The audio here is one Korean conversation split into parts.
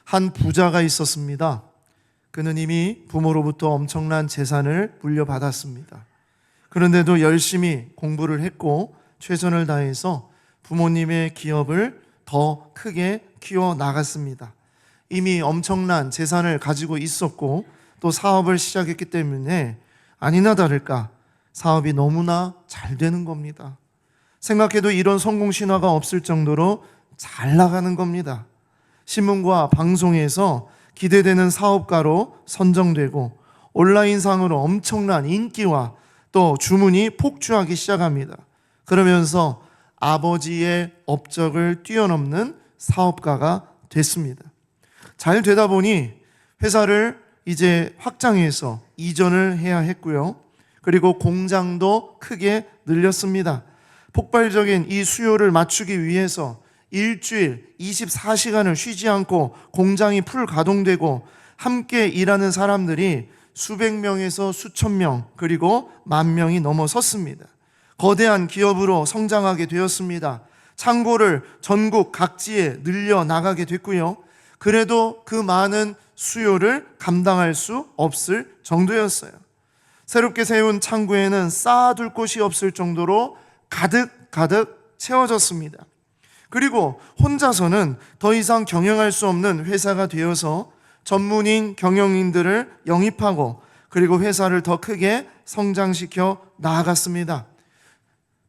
한 부자가 있었습니다. 그는 이미 부모로부터 엄청난 재산을 물려받았습니다. 그런데도 열심히 공부를 했고 최선을 다해서 부모님의 기업을 더 크게 키워나갔습니다. 이미 엄청난 재산을 가지고 있었고 또 사업을 시작했기 때문에 아니나 다를까 사업이 너무나 잘 되는 겁니다. 생각해도 이런 성공 신화가 없을 정도로 잘 나가는 겁니다. 신문과 방송에서 기대되는 사업가로 선정되고 온라인상으로 엄청난 인기와 또 주문이 폭주하기 시작합니다. 그러면서 아버지의 업적을 뛰어넘는 사업가가 됐습니다. 잘 되다 보니 회사를 이제 확장해서 이전을 해야 했고요. 그리고 공장도 크게 늘렸습니다. 폭발적인 이 수요를 맞추기 위해서 일주일 24시간을 쉬지 않고 공장이 풀 가동되고 함께 일하는 사람들이 수백 명에서 수천 명 그리고 만 명이 넘어섰습니다. 거대한 기업으로 성장하게 되었습니다. 창고를 전국 각지에 늘려 나가게 됐고요. 그래도 그 많은 수요를 감당할 수 없을 정도였어요. 새롭게 세운 창고에는 쌓아둘 곳이 없을 정도로 가득 채워졌습니다. 그리고 혼자서는 더 이상 경영할 수 없는 회사가 되어서 전문인 경영인들을 영입하고 그리고 회사를 더 크게 성장시켜 나아갔습니다.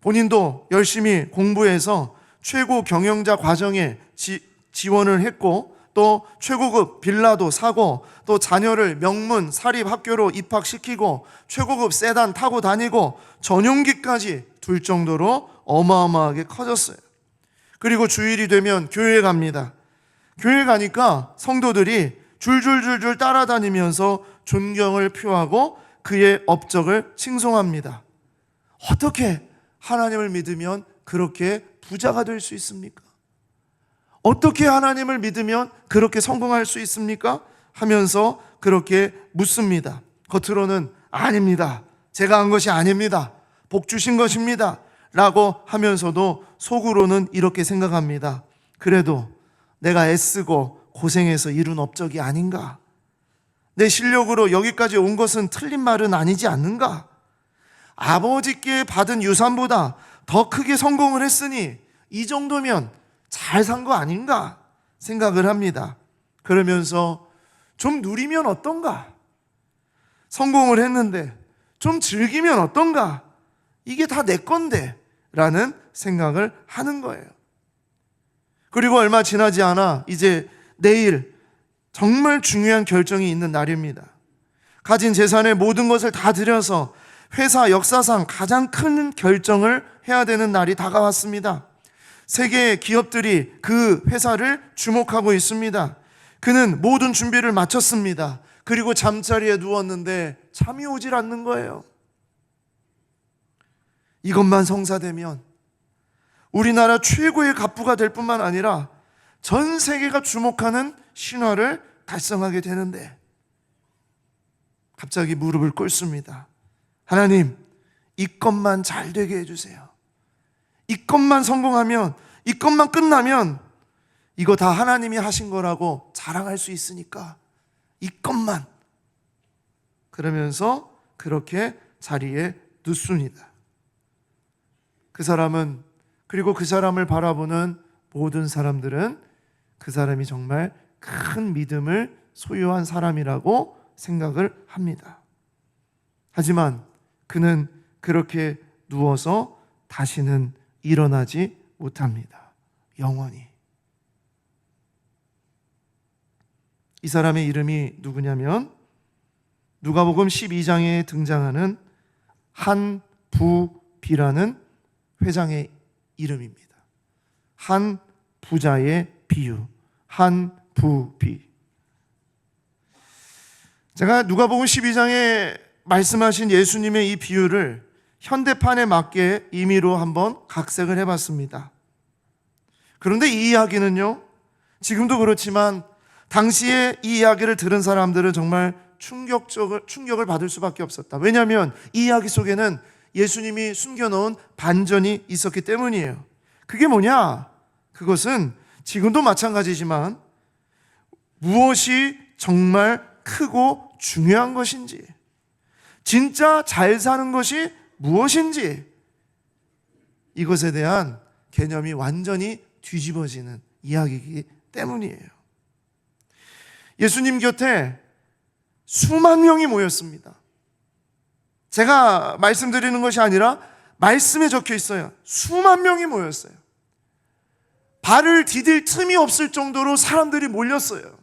본인도 열심히 공부해서 최고 경영자 과정에 지원을 했고 또 최고급 빌라도 사고 또 자녀를 명문 사립학교로 입학시키고 최고급 세단 타고 다니고 전용기까지 둘 정도로 어마어마하게 커졌어요. 그리고 주일이 되면 교회에 갑니다. 교회에 가니까 성도들이 줄줄줄줄 따라다니면서 존경을 표하고 그의 업적을 칭송합니다. 어떻게 하나님을 믿으면 그렇게 부자가 될 수 있습니까? 어떻게 하나님을 믿으면 그렇게 성공할 수 있습니까? 하면서 그렇게 묻습니다. 겉으로는 아닙니다. 제가 한 것이 아닙니다. 복 주신 것입니다. 라고 하면서도 속으로는 이렇게 생각합니다. 그래도 내가 애쓰고 고생해서 이룬 업적이 아닌가? 내 실력으로 여기까지 온 것은 틀린 말은 아니지 않는가? 아버지께 받은 유산보다 더 크게 성공을 했으니 이 정도면 잘 산 거 아닌가 생각을 합니다. 그러면서 좀 누리면 어떤가? 성공을 했는데 좀 즐기면 어떤가? 이게 다 내 건데 라는 생각을 하는 거예요. 그리고 얼마 지나지 않아 이제 내일 정말 중요한 결정이 있는 날입니다. 가진 재산의 모든 것을 다 들여서 회사 역사상 가장 큰 결정을 해야 되는 날이 다가왔습니다. 세계의 기업들이 그 회사를 주목하고 있습니다. 그는 모든 준비를 마쳤습니다. 그리고 잠자리에 누웠는데 잠이 오질 않는 거예요. 이것만 성사되면 우리나라 최고의 갑부가 될 뿐만 아니라 전 세계가 주목하는 신화를 달성하게 되는데 갑자기 무릎을 꿇습니다. 하나님, 이 것만 잘 되게 해주세요. 이 것만 성공하면, 이 것만 끝나면 이거 다 하나님이 하신 거라고 자랑할 수 있으니까 이 것만. 그러면서 그렇게 자리에 눕습니다. 그 사람은, 그리고 그 사람을 바라보는 모든 사람들은 그 사람이 정말 큰 믿음을 소유한 사람이라고 생각을 합니다. 하지만 그는 그렇게 누워서 다시는 일어나지 못합니다. 영원히. 이 사람의 이름이 누구냐면 누가복음 12장에 등장하는 한부비라는 회장의 이름입니다. 한 부자의 비유, 한부비. 제가 누가복음 12장에 말씀하신 예수님의 이 비유를 현대판에 맞게 임의로 한번 각색을 해봤습니다. 그런데 이 이야기는요, 지금도 그렇지만 당시에 이 이야기를 들은 사람들은 정말 충격을 받을 수밖에 없었다. 왜냐하면 이 이야기 속에는 예수님이 숨겨놓은 반전이 있었기 때문이에요. 그게 뭐냐? 그것은 지금도 마찬가지지만 무엇이 정말 크고 중요한 것인지, 진짜 잘 사는 것이 무엇인지, 이것에 대한 개념이 완전히 뒤집어지는 이야기이기 때문이에요. 예수님 곁에 수만 명이 모였습니다. 제가 말씀드리는 것이 아니라 말씀에 적혀 있어요. 수만 명이 모였어요. 발을 디딜 틈이 없을 정도로 사람들이 몰렸어요.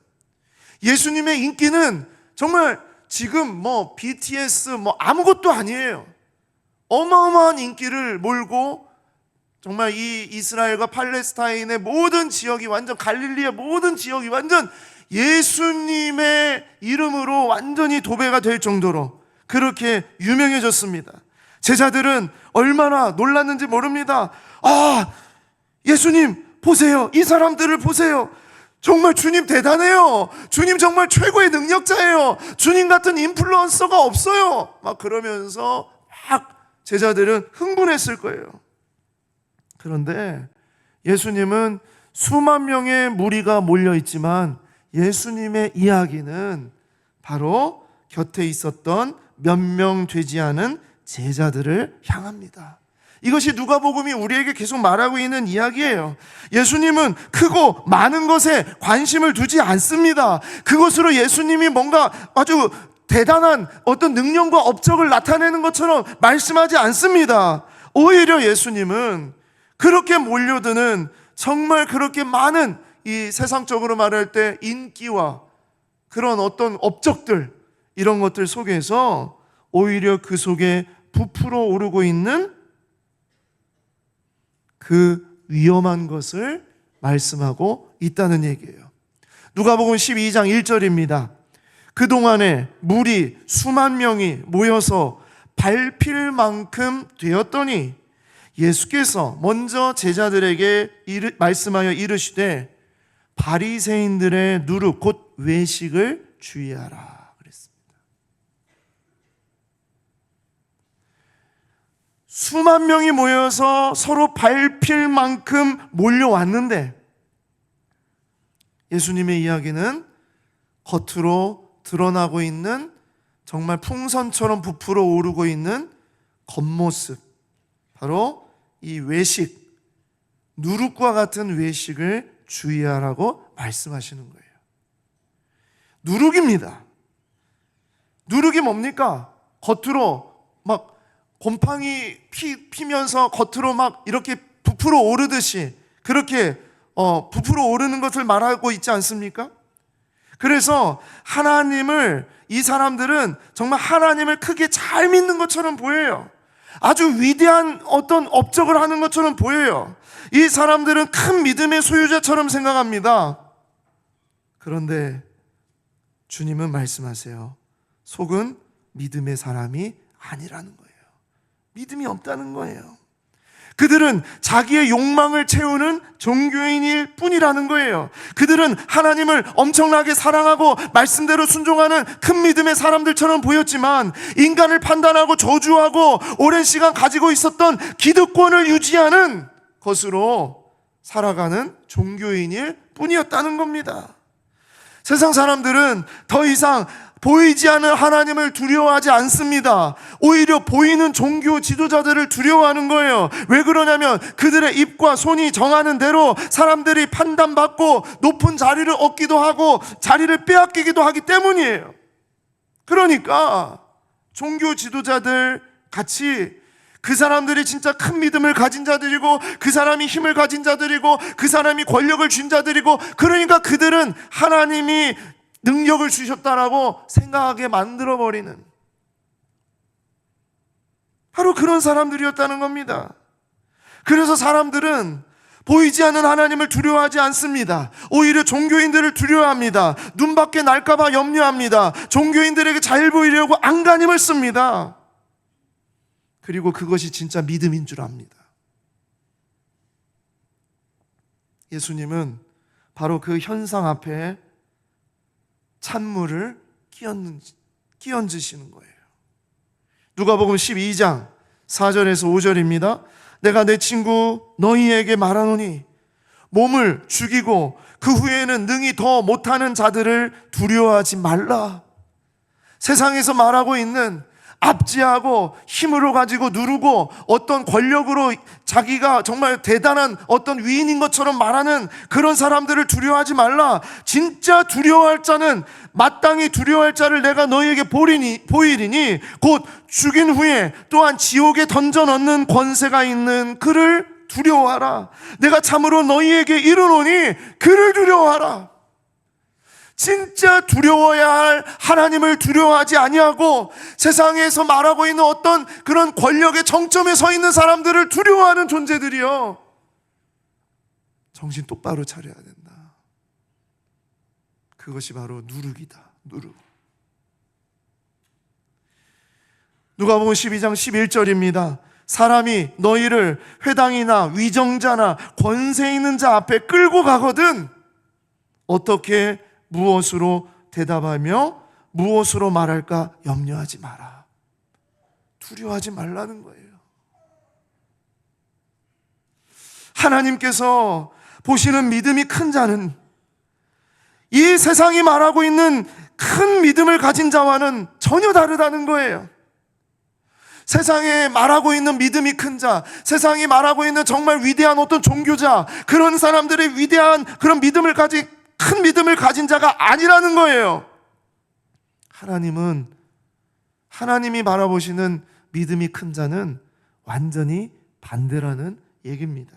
예수님의 인기는 정말 지금 BTS 아무것도 아니에요. 어마어마한 인기를 몰고 정말 이 이스라엘과 팔레스타인의 모든 지역이, 완전 갈릴리의 모든 지역이 완전 예수님의 이름으로 완전히 도배가 될 정도로 그렇게 유명해졌습니다. 제자들은 얼마나 놀랐는지 모릅니다. 예수님 보세요. 이 사람들을 보세요. 정말 주님 대단해요. 주님 정말 최고의 능력자예요. 주님 같은 인플루언서가 없어요. 막 그러면서 막 제자들은 흥분했을 거예요. 그런데 예수님은 수만 명의 무리가 몰려 있지만 예수님의 이야기는 바로 곁에 있었던 몇 명 되지 않은 제자들을 향합니다. 이것이 누가복음이 우리에게 계속 말하고 있는 이야기예요. 예수님은 크고 많은 것에 관심을 두지 않습니다. 그것으로 예수님이 뭔가 아주 대단한 어떤 능력과 업적을 나타내는 것처럼 말씀하지 않습니다. 오히려 예수님은 그렇게 몰려드는, 정말 그렇게 많은, 이 세상적으로 말할 때 인기와 그런 어떤 업적들, 이런 것들 속에서 오히려 그 속에 부풀어 오르고 있는 그 위험한 것을 말씀하고 있다는 얘기예요. 누가복음 12장 1절입니다. 그동안에 무리 수만 명이 모여서 밟힐 만큼 되었더니 예수께서 먼저 제자들에게 말씀하여 이르시되 바리새인들의 누룩 곧 외식을 주의하라 그랬습니다. 수만 명이 모여서 서로 밟힐 만큼 몰려왔는데 예수님의 이야기는 겉으로 드러나고 있는 정말 풍선처럼 부풀어 오르고 있는 겉모습, 바로 이 외식, 누룩과 같은 외식을 주의하라고 말씀하시는 거예요. 누룩입니다. 누룩이 뭡니까? 겉으로 막 곰팡이 피면서 겉으로 막 이렇게 부풀어 오르듯이 그렇게 부풀어 오르는 것을 말하고 있지 않습니까? 그래서 하나님을, 이 사람들은 정말 하나님을 크게 잘 믿는 것처럼 보여요. 아주 위대한 어떤 업적을 하는 것처럼 보여요. 이 사람들은 큰 믿음의 소유자처럼 생각합니다. 그런데 주님은 말씀하세요. 속은 믿음의 사람이 아니라는 거예요. 믿음이 없다는 거예요. 그들은 자기의 욕망을 채우는 종교인일 뿐이라는 거예요. 그들은 하나님을 엄청나게 사랑하고 말씀대로 순종하는 큰 믿음의 사람들처럼 보였지만 인간을 판단하고 저주하고 오랜 시간 가지고 있었던 기득권을 유지하는 것으로 살아가는 종교인일 뿐이었다는 겁니다. 세상 사람들은 더 이상 보이지 않는 하나님을 두려워하지 않습니다. 오히려 보이는 종교 지도자들을 두려워하는 거예요. 왜 그러냐면 그들의 입과 손이 정하는 대로 사람들이 판단받고 높은 자리를 얻기도 하고 자리를 빼앗기기도 하기 때문이에요. 그러니까 종교 지도자들 같이 그 사람들이 진짜 큰 믿음을 가진 자들이고 그 사람이 힘을 가진 자들이고 그 사람이 권력을 쥔 자들이고, 그러니까 그들은 하나님이 능력을 주셨다라고 생각하게 만들어버리는 바로 그런 사람들이었다는 겁니다. 그래서 사람들은 보이지 않는 하나님을 두려워하지 않습니다. 오히려 종교인들을 두려워합니다. 눈밖에 날까봐 염려합니다. 종교인들에게 잘 보이려고 안간힘을 씁니다. 그리고 그것이 진짜 믿음인 줄 압니다. 예수님은 바로 그 현상 앞에 찬물을 끼얹으시는 거예요. 누가복음 12장 4절에서 5절입니다. 내가 내 친구 너희에게 말하노니 몸을 죽이고 그 후에는 능히 더 못하는 자들을 두려워하지 말라. 세상에서 말하고 있는 압제하고 힘으로 가지고 누르고 어떤 권력으로 자기가 정말 대단한 어떤 위인인 것처럼 말하는 그런 사람들을 두려워하지 말라. 진짜 두려워할 자는 마땅히 두려워할 자를 내가 너희에게 보이리니 곧 죽인 후에 또한 지옥에 던져 넣는 권세가 있는 그를 두려워하라. 내가 참으로 너희에게 이르노니 그를 두려워하라. 진짜 두려워야 할 하나님을 두려워하지 아니하고 세상에서 말하고 있는 어떤 그런 권력의 정점에 서 있는 사람들을 두려워하는 존재들이요, 정신 똑바로 차려야 된다. 그것이 바로 누룩이다. 누룩. 누가복음 12장 11절입니다. 사람이 너희를 회당이나 위정자나 권세 있는 자 앞에 끌고 가거든 어떻게 무엇으로 대답하며 무엇으로 말할까 염려하지 마라. 두려워하지 말라는 거예요. 하나님께서 보시는 믿음이 큰 자는 이 세상이 말하고 있는 큰 믿음을 가진 자와는 전혀 다르다는 거예요. 세상에 말하고 있는 믿음이 큰 자, 세상이 말하고 있는 정말 위대한 어떤 종교자, 그런 사람들의 위대한 그런 믿음을 가진 큰 믿음을 가진 자가 아니라는 거예요. 하나님이 바라보시는 믿음이 큰 자는 완전히 반대라는 얘기입니다.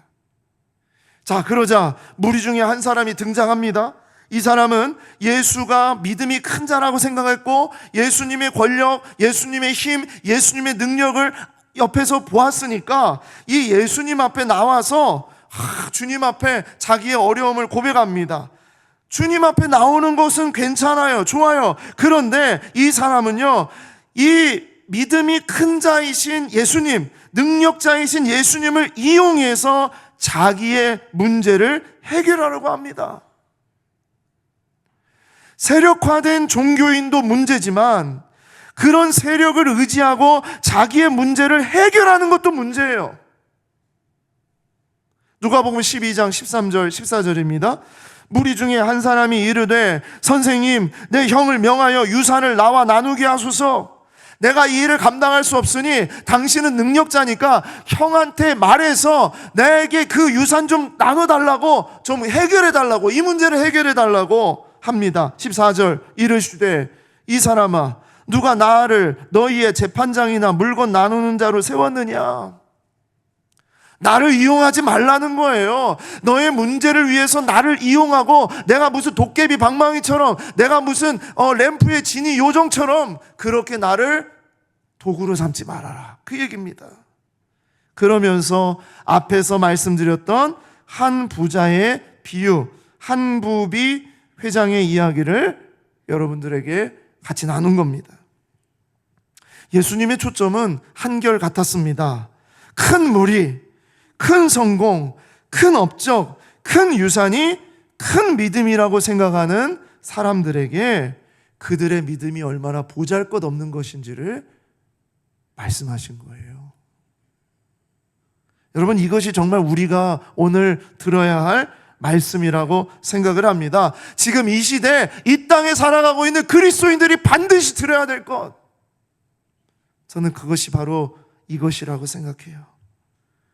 자, 그러자 무리 중에 한 사람이 등장합니다. 이 사람은 예수가 믿음이 큰 자라고 생각했고 예수님의 권력, 예수님의 힘, 예수님의 능력을 옆에서 보았으니까 이 예수님 앞에 나와서 주님 앞에 자기의 어려움을 고백합니다. 주님 앞에 나오는 것은 괜찮아요. 좋아요. 그런데 이 사람은요, 이 믿음이 큰 자이신 예수님, 능력자이신 예수님을 이용해서 자기의 문제를 해결하려고 합니다. 세력화된 종교인도 문제지만 그런 세력을 의지하고 자기의 문제를 해결하는 것도 문제예요. 누가복음 12장 13절 14절입니다. 무리 중에 한 사람이 이르되 선생님, 내 형을 명하여 유산을 나와 나누게 하소서. 내가 이 일을 감당할 수 없으니 당신은 능력자니까 형한테 말해서 내게 그 유산 좀 나눠달라고, 좀 해결해달라고, 이 문제를 해결해달라고 합니다. 14절 이르시되 이 사람아, 누가 나를 너희의 재판장이나 물건 나누는 자로 세웠느냐? 나를 이용하지 말라는 거예요. 너의 문제를 위해서 나를 이용하고 내가 무슨 도깨비 방망이처럼, 내가 무슨 램프의 지니 요정처럼 그렇게 나를 도구로 삼지 말아라, 그 얘기입니다. 그러면서 앞에서 말씀드렸던 한 부자의 비유, 한 부비 회장의 이야기를 여러분들에게 같이 나눈 겁니다. 예수님의 초점은 한결같았습니다. 큰 무리, 큰 성공, 큰 업적, 큰 유산이 큰 믿음이라고 생각하는 사람들에게 그들의 믿음이 얼마나 보잘것없는 것인지를 말씀하신 거예요. 여러분, 이것이 정말 우리가 오늘 들어야 할 말씀이라고 생각을 합니다. 지금 이 시대, 이 땅에 살아가고 있는 그리스도인들이 반드시 들어야 될 것, 저는 그것이 바로 이것이라고 생각해요.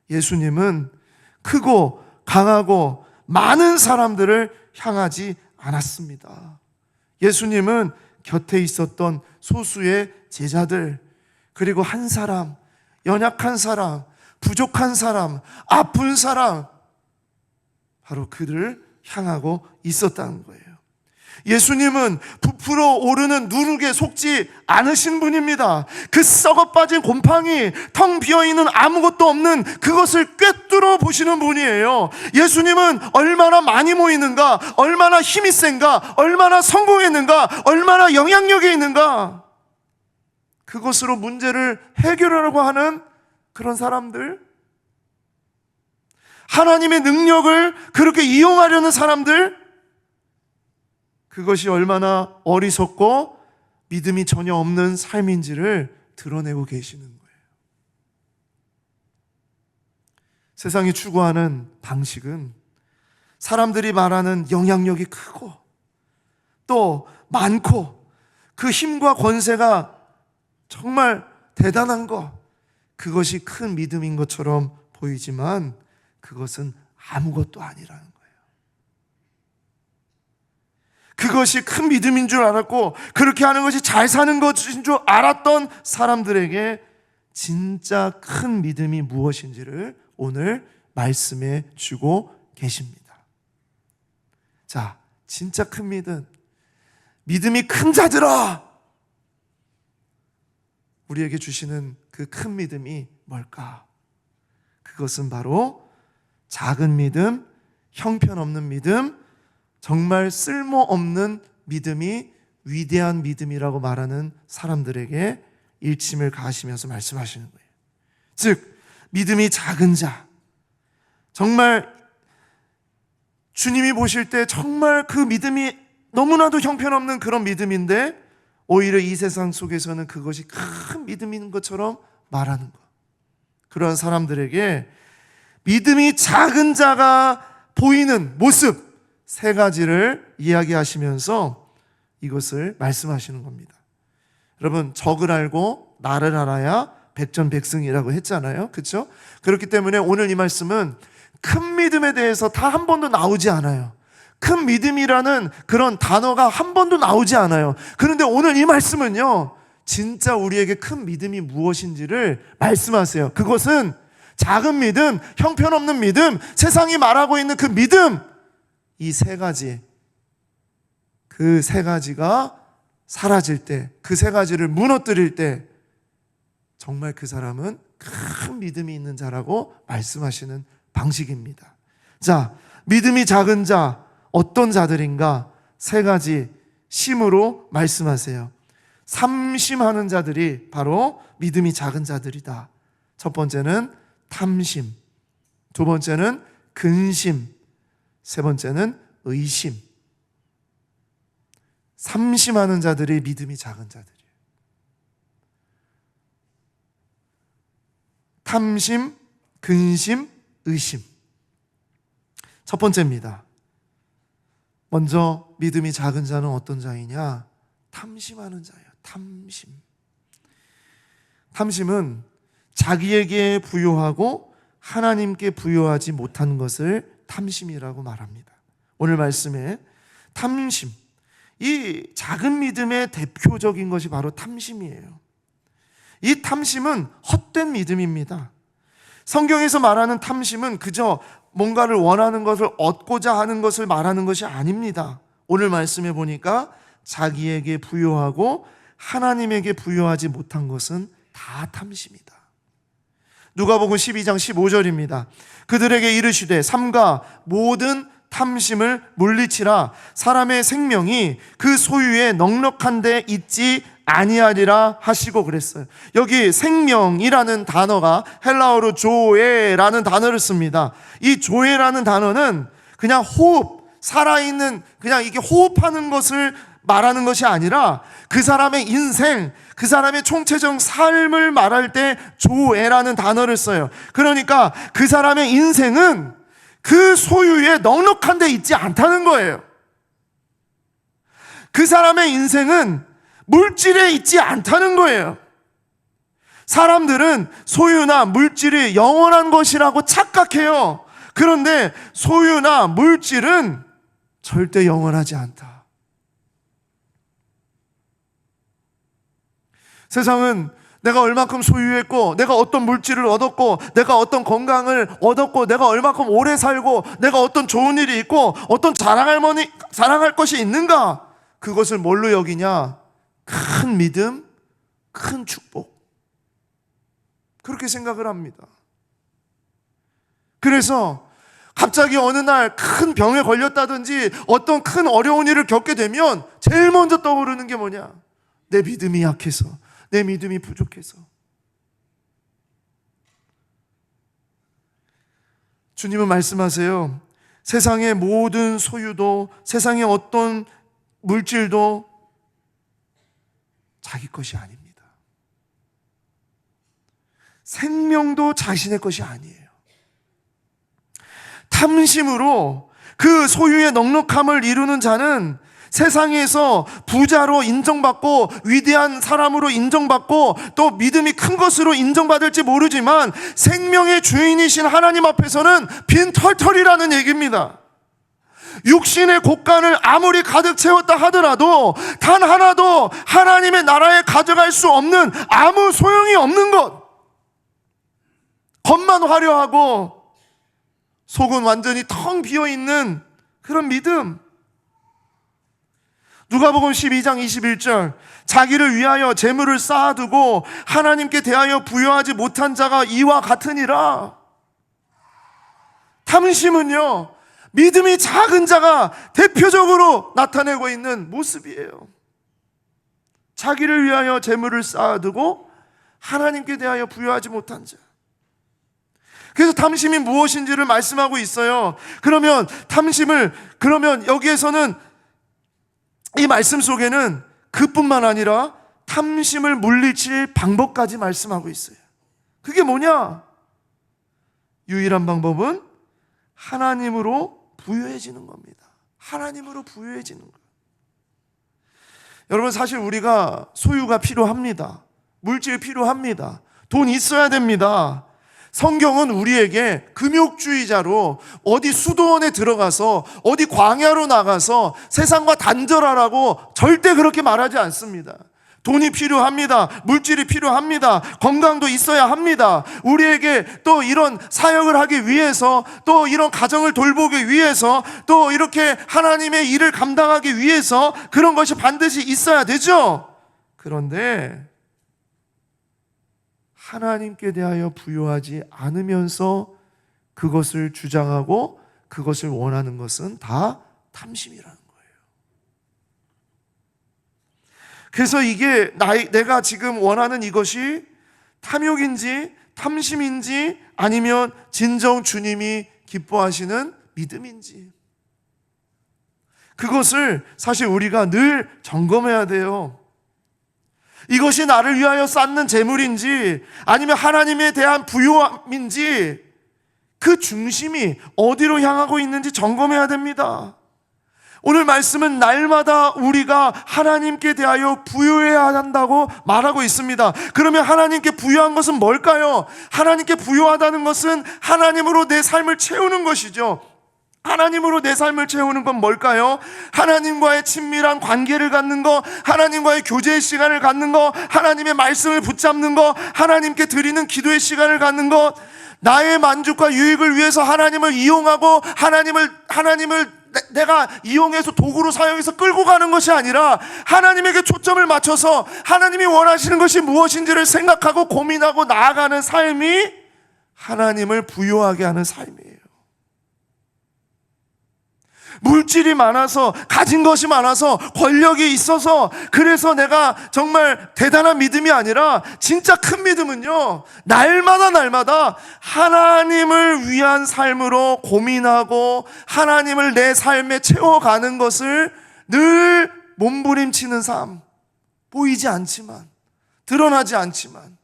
예수님은 크고 강하고 많은 사람들을 향하지 않았습니다. 예수님은 곁에 있었던 소수의 제자들, 그리고 한 사람, 연약한 사람, 부족한 사람, 아픈 사람, 바로 그들을 향하고 있었다는 거예요. 예수님은 부풀어 오르는 누룩에 속지 않으신 분입니다. 그 썩어 빠진 곰팡이, 텅 비어있는 아무것도 없는 그것을 꿰뚫어 보시는 분이에요. 예수님은 얼마나 많이 모이는가, 얼마나 힘이 센가, 얼마나 성공했는가, 얼마나 영향력이 있는가, 그것으로 문제를 해결하려고 하는 그런 사람들, 하나님의 능력을 그렇게 이용하려는 사람들, 그것이 얼마나 어리석고 믿음이 전혀 없는 삶인지를 드러내고 계시는 거예요. 세상이 추구하는 방식은 사람들이 말하는 영향력이 크고 또 많고 그 힘과 권세가 정말 대단한 것, 그것이 큰 믿음인 것처럼 보이지만 그것은 아무것도 아니라는 거예요. 그것이 큰 믿음인 줄 알았고 그렇게 하는 것이 잘 사는 것인 줄 알았던 사람들에게 진짜 큰 믿음이 무엇인지를 오늘 말씀해 주고 계십니다. 자, 진짜 큰 믿음, 믿음이 큰 자들아, 우리에게 주시는 그 큰 믿음이 뭘까? 그것은 바로 작은 믿음, 형편없는 믿음, 정말 쓸모없는 믿음이 위대한 믿음이라고 말하는 사람들에게 일침을 가하시면서 말씀하시는 거예요. 즉, 믿음이 작은 자, 정말 주님이 보실 때 정말 그 믿음이 너무나도 형편없는 그런 믿음인데 오히려 이 세상 속에서는 그것이 큰 믿음인 것처럼 말하는 것. 그러한 사람들에게 믿음이 작은 자가 보이는 모습 세 가지를 이야기하시면서 이것을 말씀하시는 겁니다. 여러분, 적을 알고 나를 알아야 백전백승이라고 했잖아요. 그렇죠? 그렇기 때문에 오늘 이 말씀은 큰 믿음에 대해서 다 한 번도 나오지 않아요. 큰 믿음이라는 그런 단어가 한 번도 나오지 않아요. 그런데 오늘 이 말씀은요, 진짜 우리에게 큰 믿음이 무엇인지를 말씀하세요. 그것은 작은 믿음, 형편없는 믿음, 세상이 말하고 있는 그 믿음, 이 세 가지, 그 세 가지가 사라질 때, 그 세 가지를 무너뜨릴 때 정말 그 사람은 큰 믿음이 있는 자라고 말씀하시는 방식입니다. 자, 믿음이 작은 자, 어떤 자들인가? 세 가지 심으로 말씀하세요. 삼심하는 자들이 바로 믿음이 작은 자들이다. 첫 번째는 탐심, 두 번째는 근심, 세 번째는 의심. 삼심하는 자들이 믿음이 작은 자들이에요. 탐심, 근심, 의심. 첫 번째입니다. 먼저 믿음이 작은 자는 어떤 자이냐? 탐심하는 자예요. 탐심. 탐심은 자기에게 부여하고 하나님께 부여하지 못한 것을 탐심이라고 말합니다. 오늘 말씀에 탐심, 이 작은 믿음의 대표적인 것이 바로 탐심이에요. 이 탐심은 헛된 믿음입니다. 성경에서 말하는 탐심은 그저 뭔가를 원하는 것을 얻고자 하는 것을 말하는 것이 아닙니다. 오늘 말씀해 보니까 자기에게 부여하고 하나님에게 부여하지 못한 것은 다 탐심이다. 누가복음 12장 15절입니다. 그들에게 이르시되 삼가 모든 탐심을 물리치라. 사람의 생명이 그 소유에 넉넉한 데 있지 아니하리라 하시고 그랬어요. 여기 생명이라는 단어가 헬라어로 조에라는 단어를 씁니다. 이 조에라는 단어는 그냥 호흡, 살아있는 그냥 이게 호흡하는 것을 말하는 것이 아니라 그 사람의 인생, 그 사람의 총체적 삶을 말할 때 조에라는 단어를 써요. 그러니까 그 사람의 인생은 그 소유에 넉넉한 데 있지 않다는 거예요. 그 사람의 인생은 물질에 있지 않다는 거예요. 사람들은 소유나 물질이 영원한 것이라고 착각해요. 그런데 소유나 물질은 절대 영원하지 않다. 세상은 내가 얼마큼 소유했고, 내가 어떤 물질을 얻었고, 내가 어떤 건강을 얻었고, 내가 얼마큼 오래 살고, 내가 어떤 좋은 일이 있고, 어떤 자랑할 것이 있는가? 그것을 뭘로 여기냐? 큰 믿음, 큰 축복. 그렇게 생각을 합니다. 그래서 갑자기 어느 날 큰 병에 걸렸다든지 어떤 큰 어려운 일을 겪게 되면 제일 먼저 떠오르는 게 뭐냐? 내 믿음이 약해서, 내 믿음이 부족해서. 주님은 말씀하세요. 세상의 모든 소유도, 세상의 어떤 물질도 자기 것이 아닙니다. 생명도 자신의 것이 아니에요. 탐심으로 그 소유의 넉넉함을 이루는 자는 세상에서 부자로 인정받고 위대한 사람으로 인정받고 또 믿음이 큰 것으로 인정받을지 모르지만 생명의 주인이신 하나님 앞에서는 빈털털이라는 얘기입니다. 육신의 곳간을 아무리 가득 채웠다 하더라도 단 하나도 하나님의 나라에 가져갈 수 없는 아무 소용이 없는 것. 겉만 화려하고 속은 완전히 텅 비어있는 그런 믿음. 누가복음 12장 21절, 자기를 위하여 재물을 쌓아두고 하나님께 대하여 부여하지 못한 자가 이와 같으니라. 탐심은요, 믿음이 작은 자가 대표적으로 나타내고 있는 모습이에요. 자기를 위하여 재물을 쌓아두고 하나님께 대하여 부여하지 못한 자. 그래서 탐심이 무엇인지를 말씀하고 있어요. 그러면 여기에서는 이 말씀 속에는 그뿐만 아니라 탐심을 물리칠 방법까지 말씀하고 있어요. 그게 뭐냐? 유일한 방법은 하나님으로 부유해지는 겁니다. 하나님으로 부유해지는 거예요. 여러분, 사실 우리가 소유가 필요합니다. 물질 필요합니다. 돈 있어야 됩니다. 성경은 우리에게 금욕주의자로 어디 수도원에 들어가서 어디 광야로 나가서 세상과 단절하라고 절대 그렇게 말하지 않습니다. 돈이 필요합니다. 물질이 필요합니다. 건강도 있어야 합니다. 우리에게 또 이런 사역을 하기 위해서, 또 이런 가정을 돌보기 위해서, 또 이렇게 하나님의 일을 감당하기 위해서 그런 것이 반드시 있어야 되죠. 그런데 하나님께 대하여 부여하지 않으면서 그것을 주장하고 그것을 원하는 것은 다 탐심이라는 거예요. 그래서 이게 내가 지금 원하는 이것이 탐욕인지 탐심인지 아니면 진정 주님이 기뻐하시는 믿음인지, 그것을 사실 우리가 늘 점검해야 돼요. 이것이 나를 위하여 쌓는 재물인지 아니면 하나님에 대한 부요함인지, 그 중심이 어디로 향하고 있는지 점검해야 됩니다. 오늘 말씀은 날마다 우리가 하나님께 대하여 부요해야 한다고 말하고 있습니다. 그러면 하나님께 부요한 것은 뭘까요? 하나님께 부요하다는 것은 하나님으로 내 삶을 채우는 것이죠. 하나님으로 내 삶을 채우는 건 뭘까요? 하나님과의 친밀한 관계를 갖는 거, 하나님과의 교제의 시간을 갖는 거, 하나님의 말씀을 붙잡는 거, 하나님께 드리는 기도의 시간을 갖는 것, 나의 만족과 유익을 위해서 하나님을 이용하고 하나님을 내가 이용해서 도구로 사용해서 끌고 가는 것이 아니라 하나님에게 초점을 맞춰서 하나님이 원하시는 것이 무엇인지를 생각하고 고민하고 나아가는 삶이 하나님을 부요하게 하는 삶이에요. 물질이 많아서, 가진 것이 많아서, 권력이 있어서 그래서 내가 정말 대단한 믿음이 아니라 진짜 큰 믿음은요, 날마다 하나님을 위한 삶으로 고민하고 하나님을 내 삶에 채워가는 것을 늘 몸부림치는 삶. 보이지 않지만, 드러나지 않지만,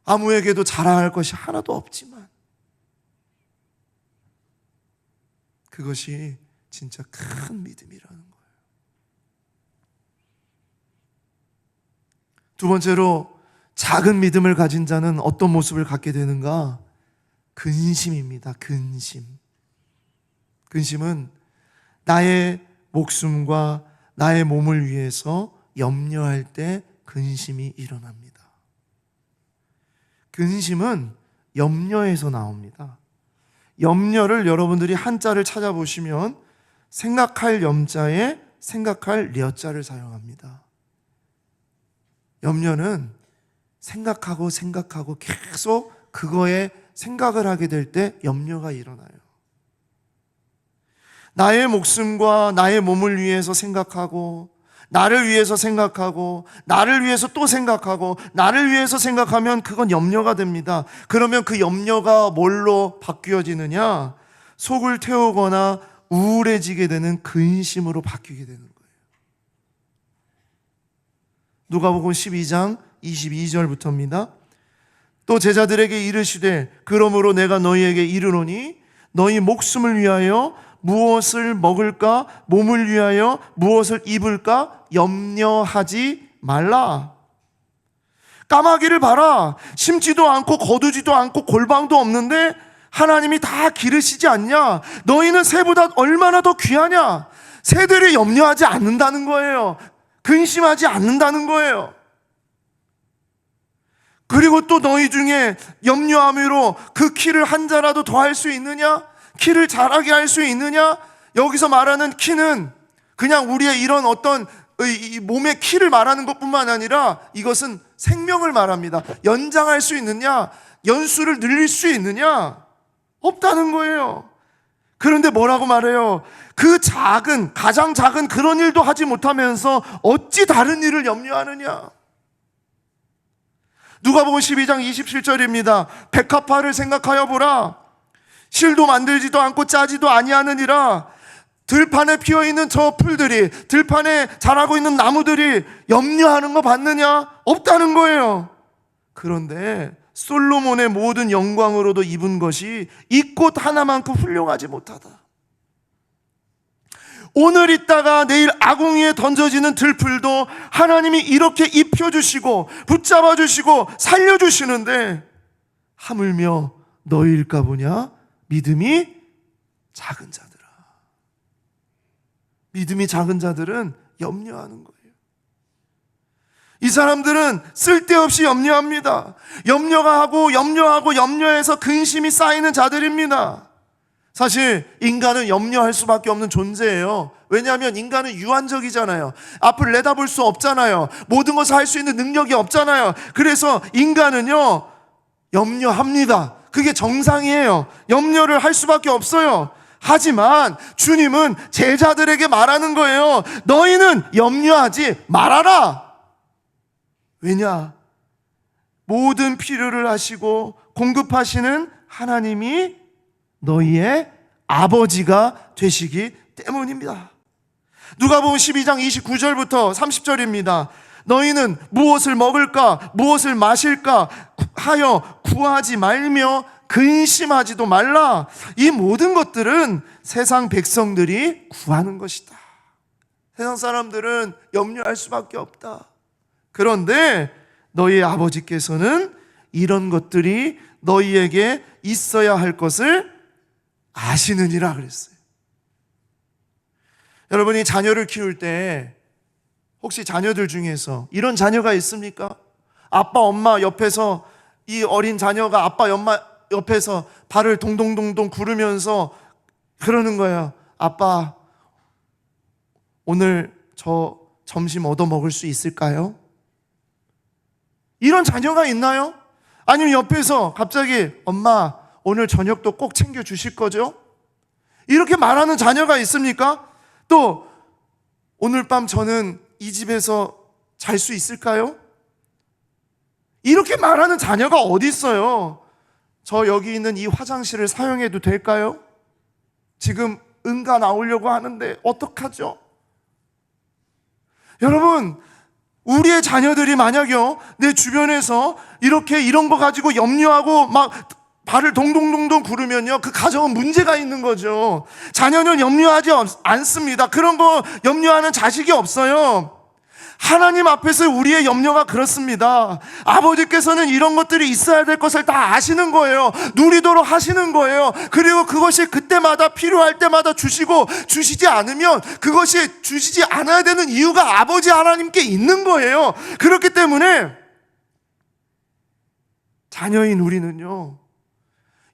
아무에게도 자랑할 것이 하나도 없지만, 그것이 진짜 큰 믿음이라는 거예요. 두 번째로, 작은 믿음을 가진 자는 어떤 모습을 갖게 되는가? 근심입니다. 근심은 나의 목숨과 나의 몸을 위해서 염려할 때 근심이 일어납니다. 근심은 염려에서 나옵니다. 염려를 여러분들이 한자를 찾아보시면 생각할 염자에 생각할 려자를 사용합니다. 염려는 생각하고 계속 그거에 생각을 하게 될 때 염려가 일어나요. 나의 목숨과 나의 몸을 위해서 생각하고, 나를 위해서 생각하고, 나를 위해서 또 생각하고, 나를 위해서 생각하면 그건 염려가 됩니다. 그러면 그 염려가 뭘로 바뀌어지느냐? 속을 태우거나 우울해지게 되는 근심으로 바뀌게 되는 거예요. 누가복음 12장 22절부터입니다. 또 제자들에게 이르시되, 그러므로 내가 너희에게 이르노니 너희 목숨을 위하여 무엇을 먹을까? 몸을 위하여 무엇을 입을까? 염려하지 말라. 까마귀를 봐라. 심지도 않고 거두지도 않고 골방도 없는데 하나님이 다 기르시지 않냐? 너희는 새보다 얼마나 더 귀하냐? 새들이 염려하지 않는다는 거예요. 근심하지 않는다는 거예요. 그리고 또 너희 중에 염려함으로 그 키를 한 자라도 더 할 수 있느냐? 키를 자라게 할 수 있느냐? 여기서 말하는 키는 그냥 우리의 이런 어떤 이 몸의 키를 말하는 것뿐만 아니라 이것은 생명을 말합니다. 연장할 수 있느냐? 연수를 늘릴 수 있느냐? 없다는 거예요. 그런데 뭐라고 말해요? 그 가장 작은 그런 일도 하지 못하면서 어찌 다른 일을 염려하느냐? 누가복음 12장 27절입니다. 백합화를 생각하여 보라. 실도 만들지도 않고 짜지도 아니하느니라. 들판에 피어있는 저 풀들이, 들판에 자라고 있는 나무들이 염려하는 거 봤느냐? 없다는 거예요. 그런데 솔로몬의 모든 영광으로도 입은 것이 이 꽃 하나만큼 훌륭하지 못하다. 오늘 있다가 내일 아궁이에 던져지는 들풀도 하나님이 이렇게 입혀주시고 붙잡아주시고 살려주시는데 하물며 너희일까 보냐? 믿음이 작은 자들아. 믿음이 작은 자들은 염려하는 거예요. 이 사람들은 쓸데없이 염려합니다. 염려해서 근심이 쌓이는 자들입니다. 사실 인간은 염려할 수밖에 없는 존재예요. 왜냐하면 인간은 유한적이잖아요. 앞을 내다볼 수 없잖아요. 모든 것을 할 수 있는 능력이 없잖아요. 그래서 인간은요, 염려합니다. 그게 정상이에요. 염려를 할 수밖에 없어요. 하지만 주님은 제자들에게 말하는 거예요. 너희는 염려하지 말아라. 왜냐? 모든 필요를 하시고 공급하시는 하나님이 너희의 아버지가 되시기 때문입니다. 누가복음 12장 29절부터 30절입니다. 너희는 무엇을 먹을까 무엇을 마실까 하여 구하지 말며 근심하지도 말라. 이 모든 것들은 세상 백성들이 구하는 것이다. 세상 사람들은 염려할 수밖에 없다. 그런데 너희 아버지께서는 이런 것들이 너희에게 있어야 할 것을 아시느니라 그랬어요. 여러분이 자녀를 키울 때 혹시 자녀들 중에서 이런 자녀가 있습니까? 아빠 엄마 옆에서 이 어린 자녀가 아빠 엄마 옆에서 발을 동동동동 구르면서 그러는 거예요. 아빠 오늘 저 점심 얻어 먹을 수 있을까요? 이런 자녀가 있나요? 아니면 옆에서 갑자기 엄마 오늘 저녁도 꼭 챙겨 주실 거죠? 이렇게 말하는 자녀가 있습니까? 또 오늘 밤 저는 이 집에서 잘 수 있을까요? 이렇게 말하는 자녀가 어디 있어요? 저 여기 있는 이 화장실을 사용해도 될까요? 지금 응가 나오려고 하는데 어떡하죠? 여러분, 우리의 자녀들이 만약요 내 주변에서 이렇게 이런 거 가지고 염려하고 막 발을 동동동동 구르면요 그 가정은 문제가 있는 거죠. 자녀는 염려하지 않습니다. 그런 거 염려하는 자식이 없어요. 하나님 앞에서 우리의 염려가 그렇습니다. 아버지께서는 이런 것들이 있어야 될 것을 다 아시는 거예요. 누리도록 하시는 거예요. 그리고 그것이 그때마다 필요할 때마다 주시고, 주시지 않으면 그것이 주시지 않아야 되는 이유가 아버지 하나님께 있는 거예요. 그렇기 때문에 자녀인 우리는요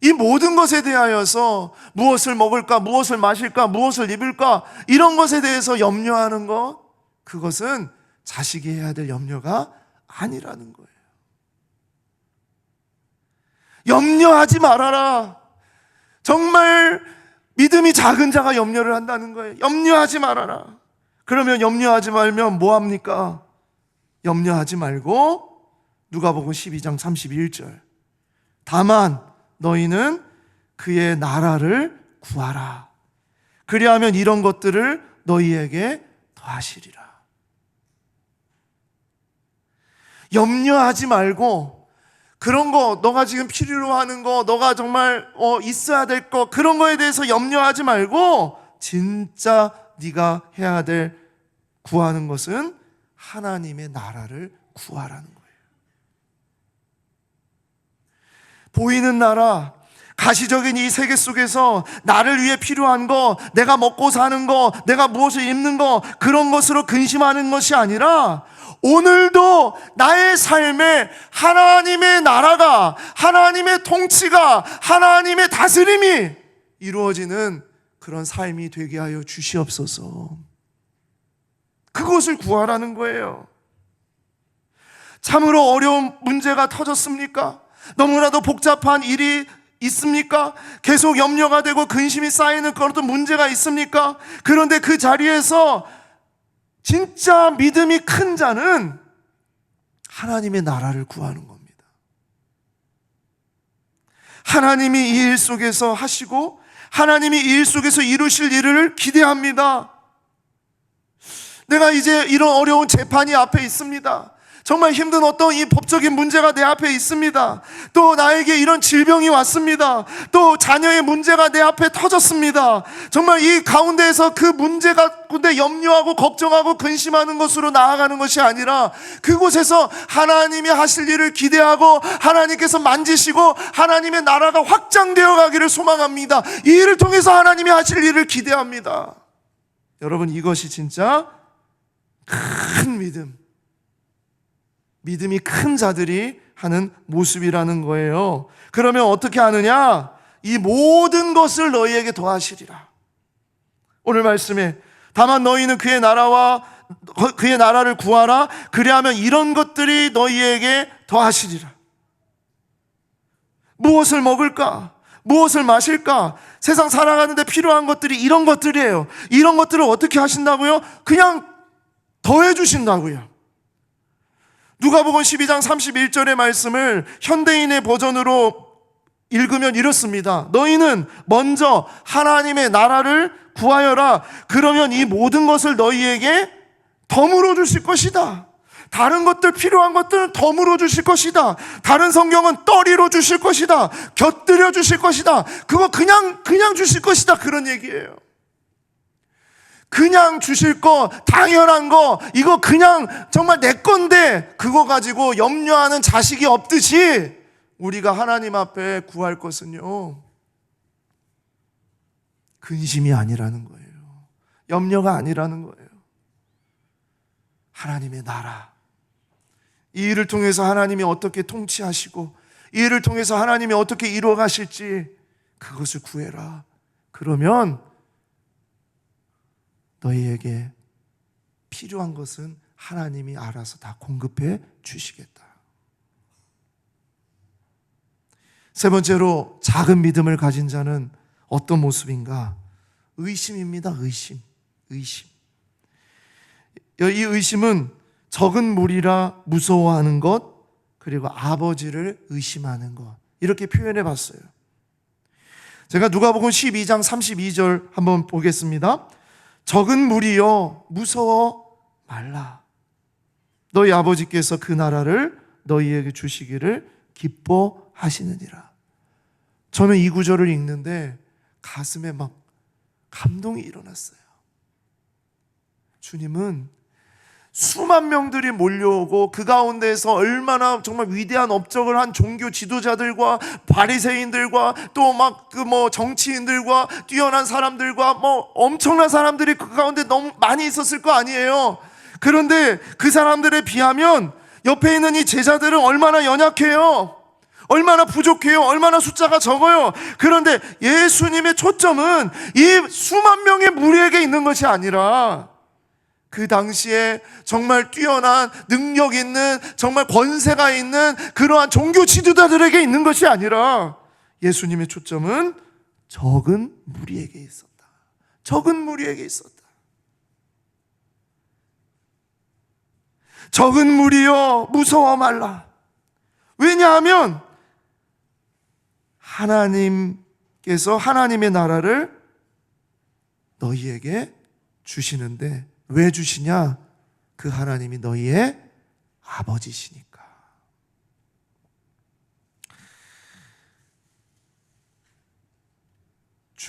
이 모든 것에 대하여서 무엇을 먹을까, 무엇을 마실까, 무엇을 입을까 이런 것에 대해서 염려하는 것, 그것은 자식이 해야 될 염려가 아니라는 거예요. 염려하지 말아라. 정말 믿음이 작은 자가 염려를 한다는 거예요. 염려하지 말아라. 그러면 염려하지 말면 뭐 합니까? 염려하지 말고 누가복음 12장 31절 다만 너희는 그의 나라를 구하라. 그리하면 이런 것들을 너희에게 더하시리라. 염려하지 말고 그런 거, 너가 지금 필요로 하는 거, 너가 정말 있어야 될 거, 그런 거에 대해서 염려하지 말고 진짜 네가 해야 될 구하는 것은 하나님의 나라를 구하라는 거예요. 보이는 나라, 가시적인 이 세계 속에서 나를 위해 필요한 거, 내가 먹고 사는 거, 내가 무엇을 입는 거, 그런 것으로 근심하는 것이 아니라 오늘도 나의 삶에 하나님의 나라가, 하나님의 통치가, 하나님의 다스림이 이루어지는 그런 삶이 되게 하여 주시옵소서. 그것을 구하라는 거예요. 참으로 어려운 문제가 터졌습니까? 너무나도 복잡한 일이 있습니까? 계속 염려가 되고 근심이 쌓이는 그런 어떤 문제가 있습니까? 그런데 그 자리에서 진짜 믿음이 큰 자는 하나님의 나라를 구하는 겁니다. 하나님이 이 일 속에서 하시고 하나님이 이 일 속에서 이루실 일을 기대합니다. 내가 이제 이런 어려운 재판이 앞에 있습니다. 정말 힘든 어떤 이 법적인 문제가 내 앞에 있습니다. 또 나에게 이런 질병이 왔습니다. 또 자녀의 문제가 내 앞에 터졌습니다. 정말 이 가운데에서 그 문제가 근데 염려하고 걱정하고 근심하는 것으로 나아가는 것이 아니라 그곳에서 하나님이 하실 일을 기대하고 하나님께서 만지시고 하나님의 나라가 확장되어 가기를 소망합니다. 이 일을 통해서 하나님이 하실 일을 기대합니다. 여러분, 이것이 진짜 큰 믿음이 큰 자들이 하는 모습이라는 거예요. 그러면 어떻게 하느냐? 이 모든 것을 너희에게 더하시리라. 오늘 말씀에 다만 너희는 그의 나라와 그의 나라를 구하라. 그리하면 이런 것들이 너희에게 더하시리라. 무엇을 먹을까? 무엇을 마실까? 세상 살아가는데 필요한 것들이 이런 것들이에요. 이런 것들을 어떻게 하신다고요? 그냥 더해 주신다고요. 누가복음 12장 31절의 말씀을 현대인의 버전으로 읽으면 이렇습니다. 너희는 먼저 하나님의 나라를 구하여라. 그러면 이 모든 것을 너희에게 덤으로 주실 것이다. 다른 것들, 필요한 것들은 덤으로 주실 것이다. 다른 성경은 떨이로 주실 것이다. 곁들여 주실 것이다. 그거 그냥 주실 것이다. 그런 얘기예요. 그냥 주실 거, 당연한 거, 이거 그냥 정말 내 건데 그거 가지고 염려하는 자식이 없듯이 우리가 하나님 앞에 구할 것은요, 근심이 아니라는 거예요. 염려가 아니라는 거예요. 하나님의 나라, 이 일을 통해서 하나님이 어떻게 통치하시고 이 일을 통해서 하나님이 어떻게 이루어 가실지 그것을 구해라. 그러면 너희에게 필요한 것은 하나님이 알아서 다 공급해 주시겠다. 세 번째로, 작은 믿음을 가진 자는 어떤 모습인가? 의심입니다. 의심. 이 의심은 적은 무리라 무서워하는 것, 그리고 아버지를 의심하는 것, 이렇게 표현해 봤어요. 제가 누가복음 12장 32절 한번 보겠습니다. 적은 무리여 무서워 말라. 너희 아버지께서 그 나라를 너희에게 주시기를 기뻐하시느니라. 저는 이 구절을 읽는데 가슴에 막 감동이 일어났어요. 주님은 수만 명들이 몰려오고 그 가운데에서 얼마나 정말 위대한 업적을 한 종교 지도자들과 바리새인들과 또 막 정치인들과 뛰어난 사람들과 엄청난 사람들이 그 가운데 너무 많이 있었을 거 아니에요. 그런데 그 사람들에 비하면 옆에 있는 이 제자들은 얼마나 연약해요. 얼마나 부족해요. 얼마나 숫자가 적어요. 그런데 예수님의 초점은 이 수만 명의 무리에게 있는 것이 아니라 그 당시에 정말 뛰어난 능력 있는, 정말 권세가 있는 그러한 종교 지도자들에게 있는 것이 아니라 예수님의 초점은 적은 무리에게 있었다. 적은 무리에게 있었다. 적은 무리여 무서워 말라. 왜냐하면 하나님께서 하나님의 나라를 너희에게 주시는데, 왜 주시냐? 그 하나님이 너희의 아버지시니까.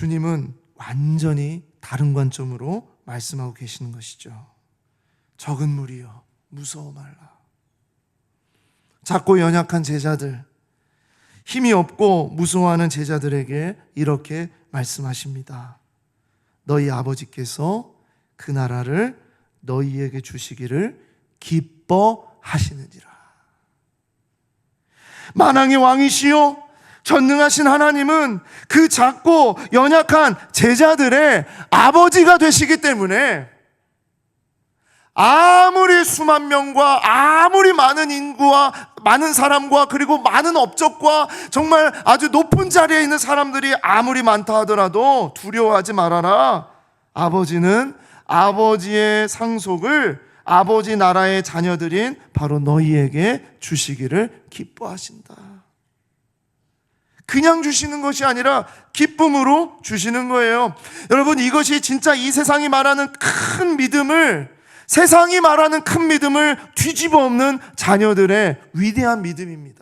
주님은 완전히 다른 관점으로 말씀하고 계시는 것이죠. 적은 무리여 무서워 말라. 작고 연약한 제자들, 힘이 없고 무서워하는 제자들에게 이렇게 말씀하십니다. 너희 아버지께서 그 나라를 너희에게 주시기를 기뻐하시느니라. 만왕의 왕이시요 전능하신 하나님은 그 작고 연약한 제자들의 아버지가 되시기 때문에 아무리 수만 명과 아무리 많은 인구와 많은 사람과 그리고 많은 업적과 정말 아주 높은 자리에 있는 사람들이 아무리 많다 하더라도 두려워하지 말아라. 아버지는 아버지의 상속을 아버지 나라의 자녀들인 바로 너희에게 주시기를 기뻐하신다. 그냥 주시는 것이 아니라 기쁨으로 주시는 거예요. 여러분, 이것이 진짜 이 세상이 말하는 큰 믿음을, 세상이 말하는 큰 믿음을 뒤집어 엎는 자녀들의 위대한 믿음입니다.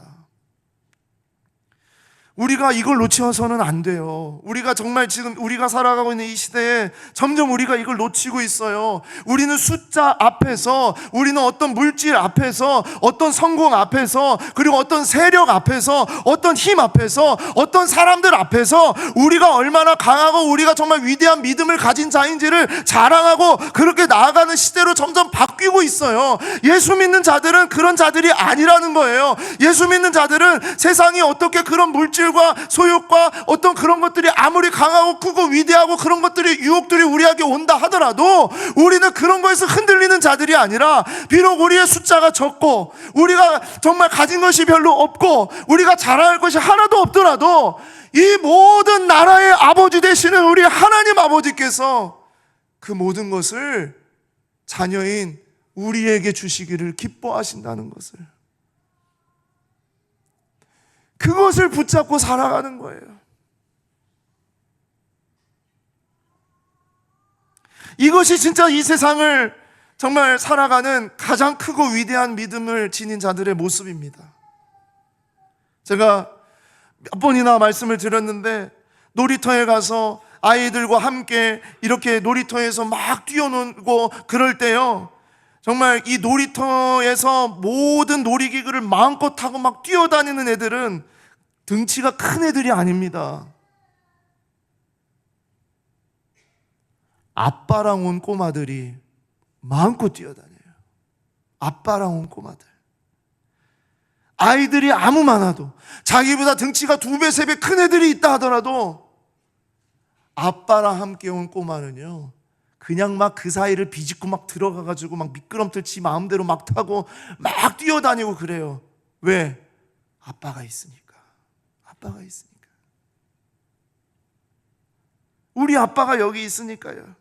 우리가 이걸 놓쳐서는 안 돼요. 우리가 정말 지금 우리가 살아가고 있는 이 시대에 점점 우리가 이걸 놓치고 있어요. 우리는 숫자 앞에서, 우리는 어떤 물질 앞에서, 어떤 성공 앞에서, 그리고 어떤 세력 앞에서, 어떤 힘 앞에서, 어떤 사람들 앞에서 우리가 얼마나 강하고 우리가 정말 위대한 믿음을 가진 자인지를 자랑하고 그렇게 나아가는 시대로 점점 바뀌고 있어요. 예수 믿는 자들은 그런 자들이 아니라는 거예요. 예수 믿는 자들은 세상이 어떻게 그런 물질 소욕과 어떤 그런 것들이 아무리 강하고 크고 위대하고 그런 것들이 유혹들이 우리에게 온다 하더라도 우리는 그런 거에서 흔들리는 자들이 아니라, 비록 우리의 숫자가 적고 우리가 정말 가진 것이 별로 없고 우리가 자랑할 것이 하나도 없더라도 이 모든 나라의 아버지 되시는 우리 하나님 아버지께서 그 모든 것을 자녀인 우리에게 주시기를 기뻐하신다는 것을, 그것을 붙잡고 살아가는 거예요. 이것이 진짜 이 세상을 정말 살아가는 가장 크고 위대한 믿음을 지닌 자들의 모습입니다. 제가 몇 번이나 말씀을 드렸는데, 놀이터에 가서 아이들과 함께 이렇게 놀이터에서 막 뛰어놀고 그럴 때요, 정말 이 놀이터에서 모든 놀이기구를 마음껏 타고 막 뛰어다니는 애들은 등치가 큰 애들이 아닙니다. 아빠랑 온 꼬마들이 마음껏 뛰어다녀요. 아빠랑 온 꼬마들. 아이들이 아무 많아도, 자기보다 등치가 2배, 3배 큰 애들이 있다 하더라도 아빠랑 함께 온 꼬마는요, 그냥 막 그 사이를 비집고 막 들어가가지고 막 미끄럼틀 지 마음대로 막 타고 막 뛰어다니고 그래요. 왜? 아빠가 있으니까. 아빠가 있으니까. 우리 아빠가 여기 있으니까요.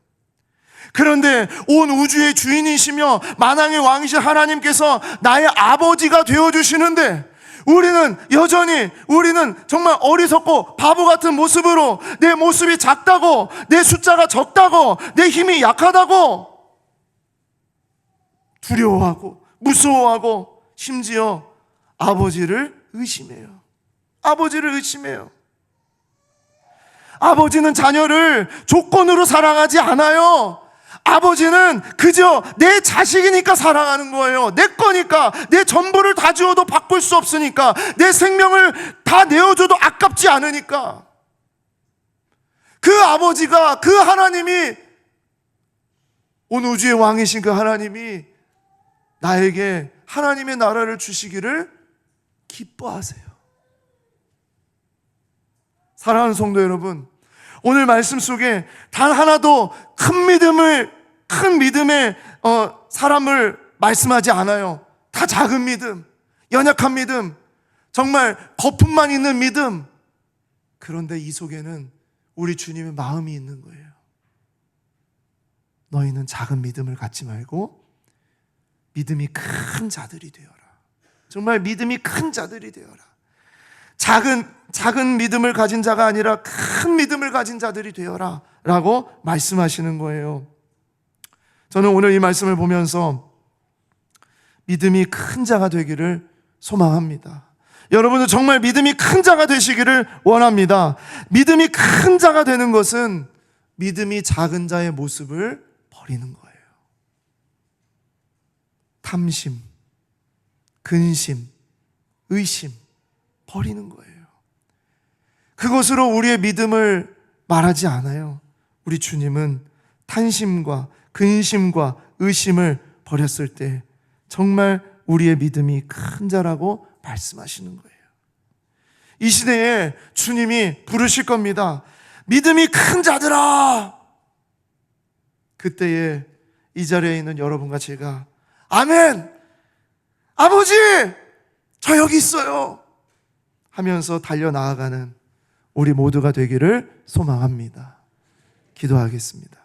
그런데 온 우주의 주인이시며 만왕의 왕이신 하나님께서 나의 아버지가 되어주시는데, 우리는 여전히, 우리는 정말 어리석고 바보 같은 모습으로, 내 모습이 작다고, 내 숫자가 적다고, 내 힘이 약하다고 두려워하고 무서워하고 심지어 아버지를 의심해요. 아버지를 의심해요. 아버지는 자녀를 조건으로 사랑하지 않아요. 아버지는 그저 내 자식이니까 사랑하는 거예요. 내 거니까, 내 전부를 다 주어도 바꿀 수 없으니까, 내 생명을 다 내어줘도 아깝지 않으니까. 그 아버지가, 그 하나님이, 온 우주의 왕이신 그 하나님이 나에게 하나님의 나라를 주시기를 기뻐하세요. 사랑하는 성도 여러분, 오늘 말씀 속에 단 하나도 큰 믿음의 사람을 말씀하지 않아요. 다 작은 믿음, 연약한 믿음, 정말 거품만 있는 믿음. 그런데 이 속에는 우리 주님의 마음이 있는 거예요. 너희는 작은 믿음을 갖지 말고 믿음이 큰 자들이 되어라. 정말 믿음이 큰 자들이 되어라. 작은 믿음을 가진 자가 아니라 큰 믿음을 가진 자들이 되어라 라고 말씀하시는 거예요. 저는 오늘 이 말씀을 보면서 믿음이 큰 자가 되기를 소망합니다. 여러분도 정말 믿음이 큰 자가 되시기를 원합니다. 믿음이 큰 자가 되는 것은 믿음이 작은 자의 모습을 버리는 거예요. 탐심, 근심, 의심 버리는 거예요. 그것으로 우리의 믿음을 말하지 않아요. 우리 주님은 탐심과 근심과 의심을 버렸을 때 정말 우리의 믿음이 큰 자라고 말씀하시는 거예요. 이 시대에 주님이 부르실 겁니다. 믿음이 큰 자들아. 그때에 이 자리에 있는 여러분과 제가 아멘! 아버지! 저 여기 있어요! 하면서 달려나아가는 우리 모두가 되기를 소망합니다. 기도하겠습니다.